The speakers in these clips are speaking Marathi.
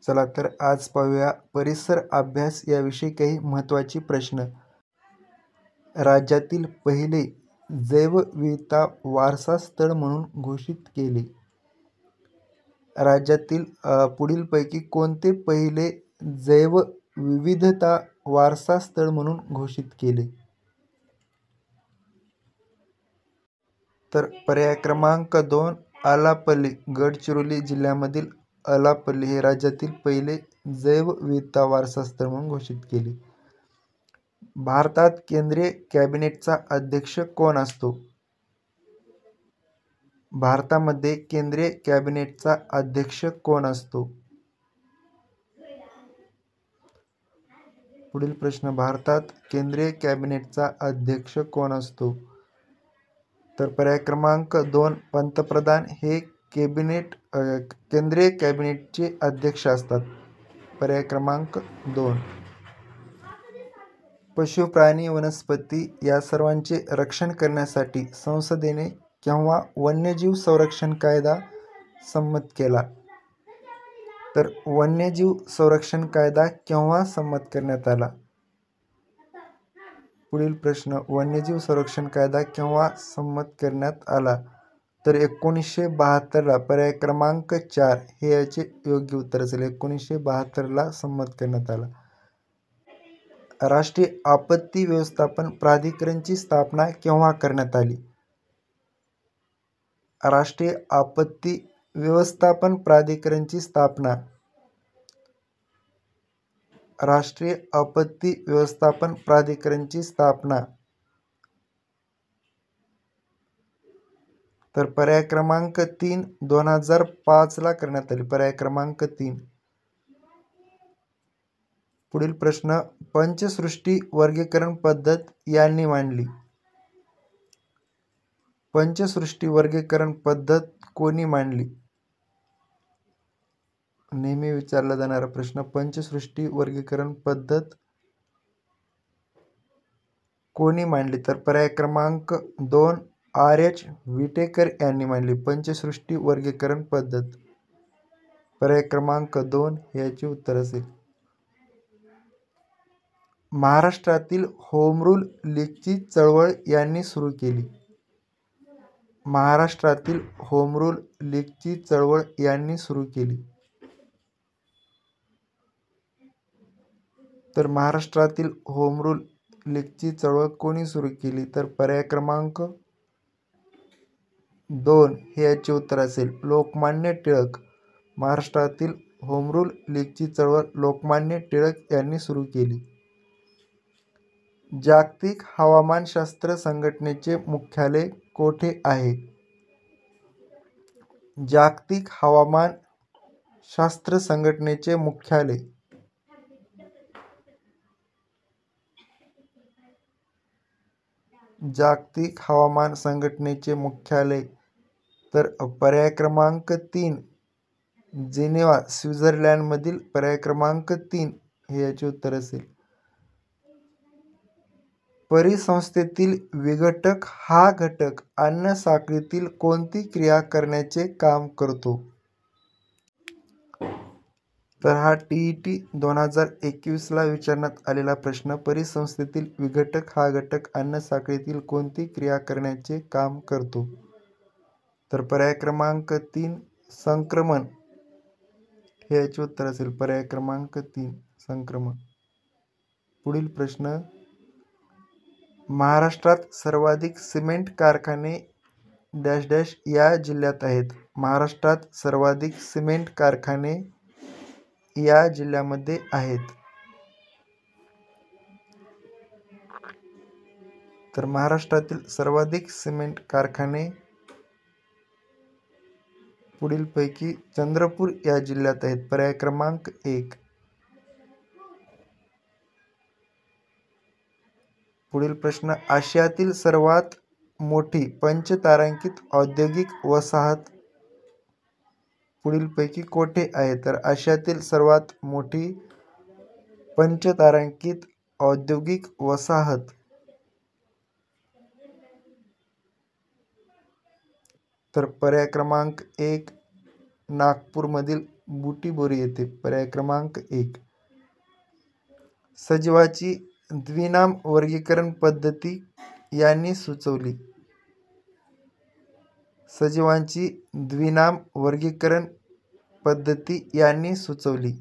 चला तर आज पाहूया परिसर अभ्यास याविषयी काही महत्त्वाचे प्रश्न. राज्यातील पहिले जैवविविधता वारसा स्थळ म्हणून घोषित केले. राज्यातील पुढीलपैकी कोणते पहिले जैवविविधता वारसा स्थळ म्हणून घोषित केले? तर पर्याय क्रमांक 2 आलापल्ली. गडचिरोली जिल्ह्यामधील आलापल्ली हे राज्यातील पहिले जैवविविधता वारसा स्थळ म्हणून घोषित केले. भारतात केंद्रीय कॅबिनेटचा अध्यक्ष कोण असतो? भारतामध्ये केंद्रीय कॅबिनेटचा अध्यक्ष कोण असतो? पुढील प्रश्न, भारतात केंद्रीय कॅबिनेटचा अध्यक्ष कोण असतो? तर पर्याय क्रमांक 2 पंतप्रधान हे केंद्रीय कॅबिनेटचे अध्यक्ष असतात. पर्याय क्रमांक 2. पशु, प्राणी, वनस्पती या सर्वांचे रक्षण करण्यासाठी संसदेने केव्हा वन्यजीव संरक्षण कायदा संमत केला? तर वन्यजीव संरक्षण कायदा केव्हा संमत करण्यात आला? पुढील प्रश्न, वन्यजीव संरक्षण कायदा केव्हा संमत करण्यात आला? तर 1972ला. पर्याय क्रमांक 4 हे याचे योग्य उत्तर असेल. 1972ला संमत करण्यात आला. राष्ट्रीय आपत्ती व्यवस्थापन प्राधिकरणची स्थापना केव्हा करण्यात आली? राष्ट्रीय आपत्ती व्यवस्थापन प्राधिकरणची स्थापना. राष्ट्रीय आपत्ती व्यवस्थापन प्राधिकरणची स्थापना. तर पर्याय क्रमांक 3 2005ला करण्यात आली. पर्याय क्रमांक 3. पुढील प्रश्न, पंचसृष्टी वर्गीकरण पद्धत यांनी मांडली. पंचसृष्टी वर्गीकरण पद्धत कोणी मांडली? नेहमी विचारला जाणारा प्रश्न, पंचसृष्टी वर्गीकरण पद्धत कोणी मांडली? तर पर्याय क्रमांक 2 R.H. विटेकर यांनी मांडली पंचसृष्टी वर्गीकरण पद्धत. पर्याय क्रमांक 2 याचे उत्तर असेल. महाराष्ट्रातील होम रूल लीगची चळवळ यांनी सुरू केली. महाराष्ट्रातील होम रूल लीगची चळवळ यांनी सुरू केली. तर महाराष्ट्रातील होम रूल लीगची चळवळ कोणी सुरू केली? तर पर्याय क्रमांक 2 हे याचे उत्तर असेल. लोकमान्य टिळक. महाराष्ट्रातील होम रूल लीगची चळवळ लोकमान्य टिळक यांनी सुरू केली. जागतिक हवामानशास्त्र संघटनेचे मुख्यालय कोठे आहे? जागतिक हवामानशास्त्र संघटनेचे मुख्यालय. जागतिक हवामान संघटनेचे मुख्यालय. तर पर्याय क्रमांक 3 जिनेवा स्वित्झर्लंडमधील. पर्याय क्रमांक 3 हे याचे उत्तर असेल. परिसंस्थेतील विघटक हा घटक अन्न साखळीतील कोणती क्रिया करण्याचे काम करतो? तर हा TET 2021ला विचारण्यात आलेला प्रश्न. परिसंस्थेतील विघटक हा घटक अन्न साखळीतील कोणती क्रिया करण्याचे काम करतो? तर पर्याय क्रमांक 3 संक्रमण हे याचे उत्तर असेल. पर्याय क्रमांक 3 संक्रमण. पुढील प्रश्न, महाराष्ट्रात सर्वाधिक सिमेंट कारखाने डॅश डॅश या जिल्ह्यात आहेत. महाराष्ट्रात सर्वाधिक सिमेंट कारखाने या जिल्ह्यामध्ये आहेत. तर महाराष्ट्रातील सर्वाधिक सिमेंट कारखाने पुढीलपैकी चंद्रपूर या जिल्ह्यात आहेत. पर्याय क्रमांक 1. पुढील प्रश्न, आशियातील सर्वात मोठी पंचतारांकित औद्योगिक वसाहत पुढीलपैकी कोठे आहे? तर आशियातील सर्वात मोठी पंचतारांकित औद्योगिक वसाहत. तर पर्याय क्रमांक 1 नागपूरमधील बुटिबोरी येथे. पर्याय क्रमांक 1. सजीवाची द्विनाम वर्गीकरण पद्धती यांनी सुचवली. सजीवांची द्विनाम वर्गीकरण पद्धती यांनी सुचवली.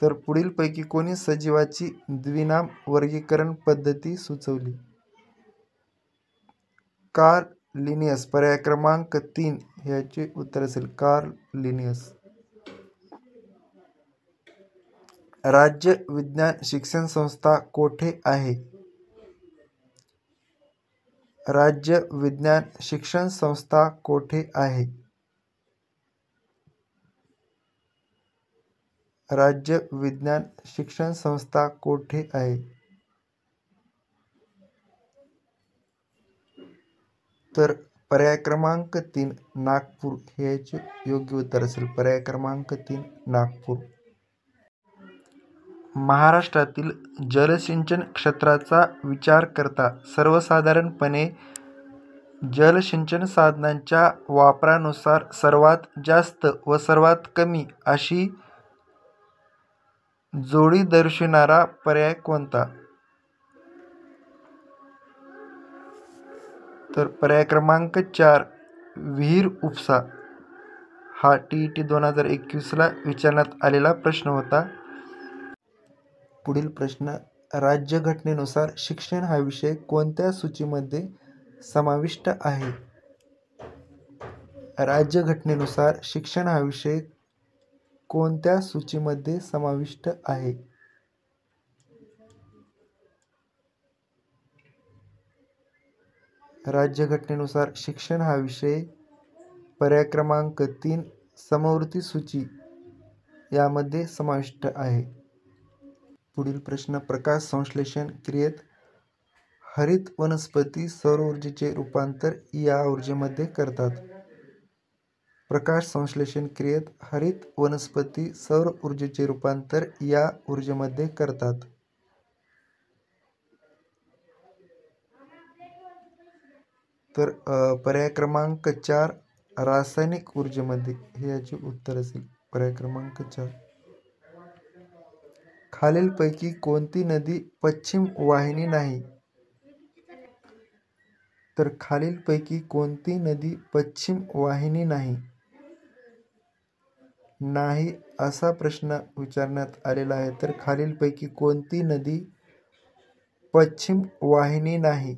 तर पुढीलपैकी कोणी सजीवाची द्विनाम वर्गीकरण पद्धती सुचवली? Carl Linnaeus. पर्याय क्रमांक 3 याचे उत्तर असेल कार्ल लिनियस. राज्य विज्ञान शिक्षण संस्था कोठे आहे? राज्य विज्ञान शिक्षण संस्था कोठे आहे? राज्य विज्ञान शिक्षण संस्था कोठे आहे? तर पर्याय क्रमांक 3 नागपूर हे याचे योग्य उत्तर असेल. पर्याय क्रमांक 3 नागपूर. महाराष्ट्रातील जलसिंचन क्षेत्राचा विचार करता सर्वसाधारणपणे जलसिंचन साधनांच्या वापरानुसार सर्वात जास्त व सर्वात कमी अशी जोडी दर्शविणारा पर्याय कोणता? तर पर्याय क्रमांक 4 विहीर उपसा. हा TET 2021ला विचारण्यात आलेला प्रश्न होता. पुढील प्रश्न. राज्यघटनेनुसार शिक्षण हा विषय कोणत्या सूचीमध्ये समाविष्ट आहे? राज्यघटनेनुसार शिक्षण हा विषय कोणत्या सूचीमध्ये समाविष्ट आहे? राज्यघटनेनुसार शिक्षण हा विषय पर्याय क्रमांक 3 समवर्ती सूची यामध्ये समाविष्ट आहे. पुढील प्रश्न. प्रकाश संश्लेषण क्रियेत हरित वनस्पती सौर ऊर्जेचे रूपांतर या ऊर्जेमध्ये करतात. प्रकाश संश्लेषण क्रियेत हरित वनस्पती सौर ऊर्जेचे रूपांतर या ऊर्जेमध्ये करतात. तर पर्याय क्रमांक 4 रासायनिक ऊर्जेमध्ये हे याचे उत्तर असेल. पर्याय क्रमांक 4. खालीलपैकी कोणती नदी पश्चिम वाहिनी नाही? तर खालीलपैकी कोणती नदी पश्चिम वाहिनी नाही? नाही असा प्रश्न विचारण्यात आलेला आहे. तर खालीलपैकी कोणती नदी पश्चिम वाहिनी नाही?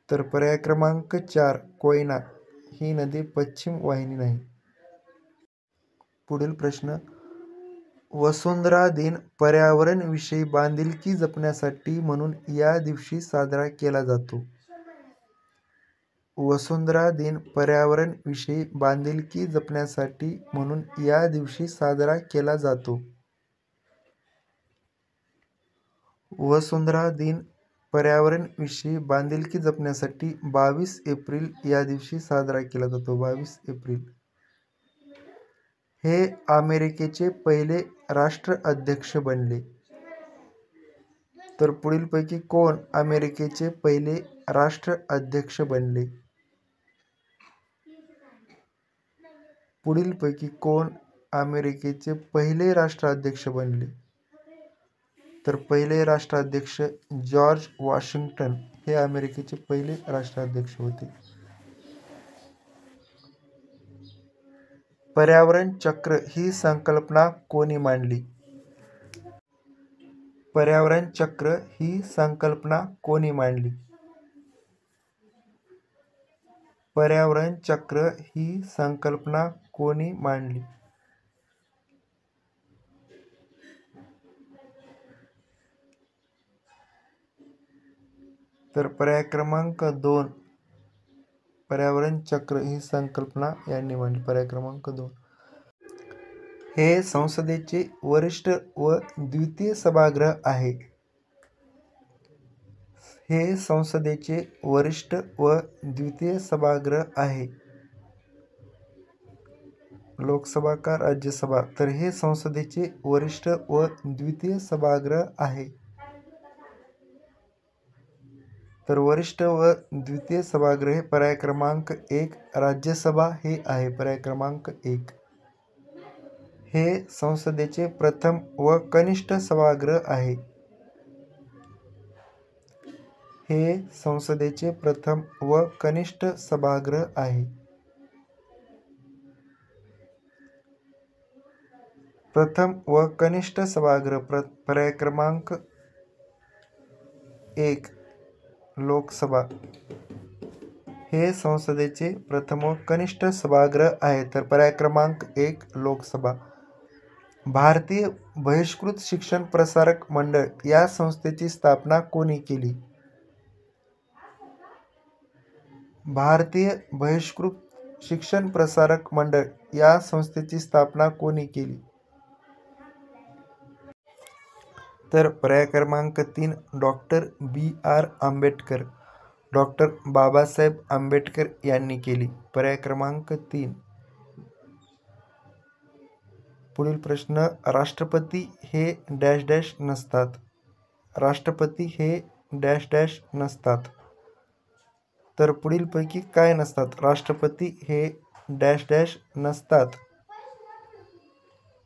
तर पर्याय क्रमांक 4 कोयना ही नदी पश्चिम वाहिनी नाही. पुढील प्रश्न. वसुंधरा दिन पर्यावरण विषयी बांधिलकी जपण्यासाठी म्हणून या दिवशी साजरा केला जातो. वसुंधरा दिन पर्यावरण विषयी बांधिलकी जपण्यासाठी म्हणून या दिवशी साजरा केला जातो. वसुंधरा दिन पर्यावरण विषयी बांधिलकी जपण्यासाठी 22 एप्रिल या दिवशी साजरा केला जातो. 22 एप्रिल. हे अमेरिकेचे पहिले राष्ट्राध्यक्ष बनले. तर पुढीलपैकी कोण अमेरिकेचे पहिले राष्ट्राध्यक्ष बनले? पुढीलपैकी कोण अमेरिकेचे पहिले राष्ट्राध्यक्ष बनले? तर पहिले राष्ट्राध्यक्ष जॉर्ज वॉशिंग्टन हे अमेरिकेचे पहिले राष्ट्राध्यक्ष होते. पर्यावरण चक्र ही संकल्पना कोणी मांडली? पर्यावरण चक्र ही संकल्पना कोणी मांडली? पर्यावरण चक्र ही संकल्पना कोणी मांडली? तर पर्याय क्रमांक 2 पर्यावरण चक्र ही संकल्पना यांनी मांडली. पर्याय क्रमांक 2. हे संसदेचे वरिष्ठ व द्वितीय सभागृह आहे. हे संसदेचे वरिष्ठ व द्वितीय सभागृह आहे. लोकसभा का राज्यसभा? तर हे संसदेचे वरिष्ठ व द्वितीय सभागृह आहे. तर वरिष्ठ व द्वितीय सभागृह पर्याय क्रमांक 1 राज्यसभा हे आहे. पर्याय क्रमांक 1 हे संसदेचे प्रथम व कनिष्ठ सभागृह आहे. हे संसदेचे प्रथम व कनिष्ठ सभागृह आहे. प्रथम व कनिष्ठ सभागृह पर्याय क्रमांक 1 लोकसभा हे संसदेचे प्रथम व कनिष्ठ सभागृह आहे. तर पर्याय क्रमांक 1 लोकसभा. भारतीय बहिष्कृत शिक्षण प्रसारक मंडळ या संस्थेची स्थापना कोणी केली? भारतीय बहिष्कृत शिक्षण प्रसारक मंडळ या संस्थेची स्थापना कोणी केली? तर पर्याय क्रमांक 3 doctor B.R. Ambedkar. Doctor Babasaheb Ambedkar यांनी केली. पर्याय क्रमांक 3. पुढील प्रश्न, राष्ट्रपती हे डॅश डॅश नसतात. राष्ट्रपती हे डॅश डॅश नसतात. तर पुढीलपैकी काय नसतात? राष्ट्रपती हे डॅश डॅश नसतात.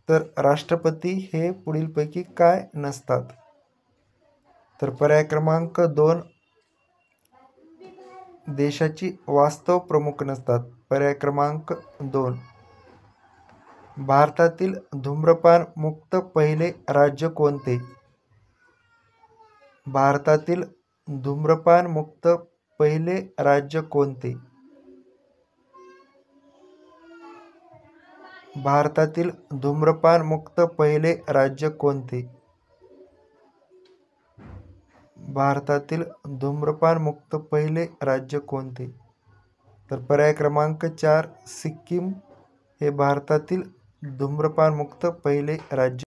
तर राष्ट्रपती हे पुढीलपैकी काय नसतात? तर पर्याय क्रमांक 2 देशाची वास्तव प्रमुख नसतात. पर्याय क्रमांक 2 भारतातील धूम्रपान मुक्त पहिले राज्य कोणते? भारतातील धूम्रपान मुक्त पहिले राज्य कोणते? भारतातील धूम्रपान मुक्त पहिले राज्य कोणते? भारतातील धूम्रपान मुक्त पहिले राज्य कोणते? तर पर्याय क्रमांक 4 सिक्कीम हे भारतातील धूम्रपान मुक्त पहिले राज्य